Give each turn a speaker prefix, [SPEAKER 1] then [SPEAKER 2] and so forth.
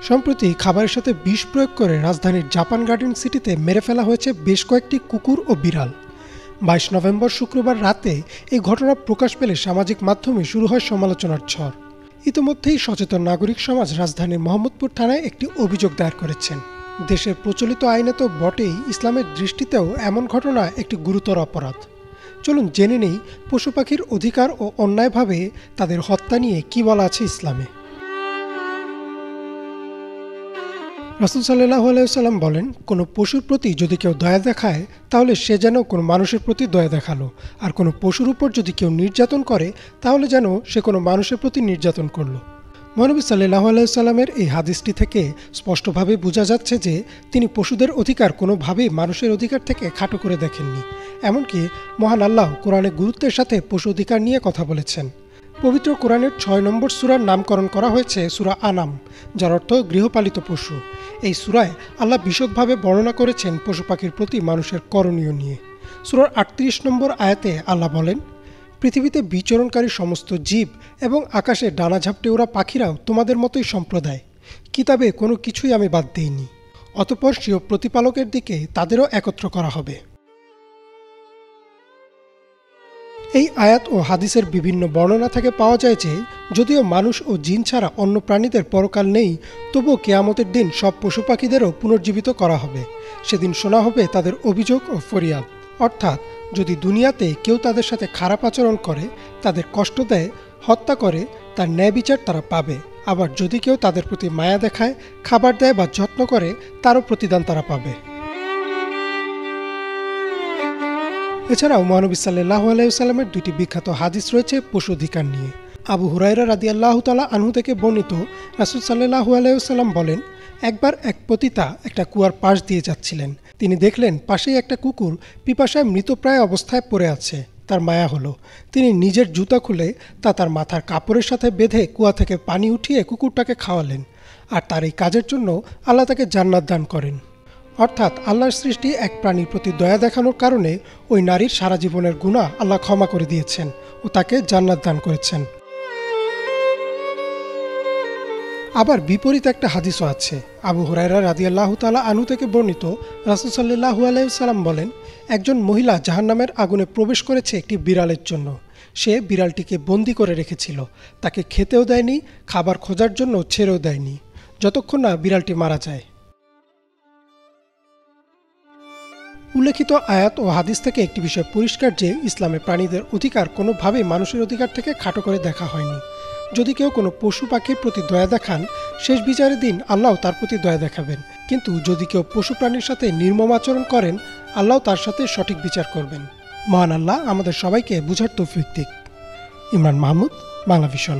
[SPEAKER 1] সম্প্রতি খাবারের সাথে বিষ প্রয়োগ করে রাজধানীর জাপান গার্ডেন সিটিতে মেরে ফেলা হয়েছে বেশ কয়েকটি কুকুর ও বিড়াল। 22 নভেম্বর শুক্রবার রাতে এই ঘটনা প্রকাশ পেলে সামাজিক মাধ্যমে শুরু হয় সমালোচনার ঝড়। ইতিমধ্যেই সচেতন নাগরিক সমাজ রাজধানীর মোহাম্মদপুর থানায় একটি অভিযোগ দায়ের করেছেন। দেশের প্রচলিত আইনে তো বটেই, ইসলামের দৃষ্টিতেও এমন ঘটনা একটি গুরুতর অপরাধ। চলুন জেনে নেই পশু পাখির অধিকার ও অন্যায়ভাবে তাদের হত্যা নিয়ে কী বলা আছে ইসলামে। রাসূল সাল্লাল্লাহু আলাইহি ওয়াসাল্লাম বলেন, কোনো পশুর প্রতি যদি কেউ দয়া দেখায় তাহলে সে যেন কোনো মানুষের প্রতি দয়া দেখালো, আর কোনো পশুর উপর যদি কেউ নির্যাতন করে তাহলে যেন সে কোনো মানুষের প্রতি নির্যাতন করলো। মহানবী সাল্লাল্লাহু আলাইহি ওয়াসাল্লামের এই হাদিসটি থেকে স্পষ্টভাবে বোঝা যাচ্ছে যে তিনি পশুদের অধিকার কোনোভাবেই মানুষের অধিকার থেকে খাটো করে দেখেননি। এমনকি মহান আল্লাহ কোরআনে গুরুত্বের সাথে পশু অধিকার নিয়ে কথা বলেছেন। পবিত্র কোরআনের 6 নম্বর সূরার নামকরণ করা হয়েছে সূরা আনাম, যার অর্থ গৃহপালিত পশু। এই সূরায় আল্লাহ বিশদভাবে বর্ণনা করেছেন পশু পাখির প্রতি মানুষের করণীয় নিয়ে। সূরার 38 নম্বর আয়াতে আল্লাহ বলেন, পৃথিবীতে বিচরণকারী সমস্ত জীব এবং আকাশে ডানা ঝাপটে ওরা পাখিরাও তোমাদের মতোই সম্প্রদায়। কিতাবে কোনো কিছুই আমি বাদ দেইনি। অতঃপর স্বীয় প্রতিপালকের দিকে তাদেরও একত্র করা হবে। এই আয়াত ও হাদিসের বিভিন্ন বর্ণনা থেকে পাওয়া যায় যে যদিও মানুষ ও জিন ছাড়া অন্য প্রাণীদের পরকাল নেই, তবুও কিয়ামতের দিন সব পশু পাখিদেরও পুনর্জীবিত করা হবে। সেদিন শোনা হবে তাদের অভিযোগ ও ফরিয়াদ। অর্থাৎ যদি দুনিয়াতে কেউ তাদের সাথে খারাপ আচরণ করে, তাদের কষ্ট দেয়, হত্যা করে, তার ন্যায় বিচার তারা পাবে। আবার যদি কেউ তাদের প্রতি মায়া দেখায়, খাবার দেয় বা যত্ন করে, তারও প্রতিদান তারা পাবে। এছাড়াও মহানবী সাল্লাল্লাহু আলাইহি ওয়াসাল্লামের দুটি বিখ্যাত হাদিস রয়েছে পশু অধিকার নিয়ে। আবু হুরায়রা রাদিয়াল্লাহু তাআলা আনহু থেকে বর্ণিত, রাসূল সাল্লাল্লাহু আলাইহি ওয়াসাল্লাম বলেন, একবার এক পতিতা একটা কুয়ার পাশ দিয়ে যাচ্ছিলেন। তিনি দেখলেন পাশেই একটা কুকুর পিপাসায় মৃতপ্রায় অবস্থায় পড়ে আছে। তার মায়া হলো। তিনি নিজের জুতা খুলে তা তার মাথার কাপড়ের সাথে বেঁধে কুয়া থেকে পানি উঠিয়ে কুকুরটাকে খাওয়ালেন। আর তার এই কাজের জন্য আল্লাহ তাকে জান্নাত দান করেন। অর্থাৎ আল্লাহর সৃষ্টি এক প্রাণীর প্রতি দয়া দেখানোর কারণে ওই নারীর সারা জীবনের গুনাহ আল্লাহ ক্ষমা করে দিয়েছেন ও তাকে জান্নাত দান করেছেন। আবার বিপরীত একটা হাদিসও আছে। আবু হুরায়রা রাদিয়াল্লাহু তাআলা আনহু থেকে বর্ণিত, রাসূল সাল্লাল্লাহু আলাইহি ওয়াসাল্লাম বলেন, একজন মহিলা জাহান্নামের আগুনে প্রবেশ করেছে একটি বিড়ালের জন্য। সে বিড়ালটিকে বন্দি করে রেখেছিল, তাকে খেতেও দেয়নি, খাবার খোঁজার জন্য ছেড়েও দেয়নি, যতক্ষণ না বিড়ালটি মারা যায়। উল্লেখিত আয়াত ও হাদিস থেকে একটি বিষয় পরিষ্কার যে ইসলামে প্রাণীদের অধিকার কোনোভাবেই মানুষের অধিকার থেকে খাটো করে দেখা হয়নি। যদি কেউ কোনো পশু পাখির প্রতি দয়া দেখান, শেষ বিচারের দিন আল্লাহ তার প্রতি দয়া দেখাবেন। কিন্তু যদি কেউ পশু প্রাণীর সাথে নির্মম আচরণ করেন, আল্লাহ তার সাথে সঠিক বিচার করবেন। মহান আল্লাহ আমাদের সবাইকে বুঝার তৌফিক দিক। ইমরান মাহমুদ, বাংলা ভিশন।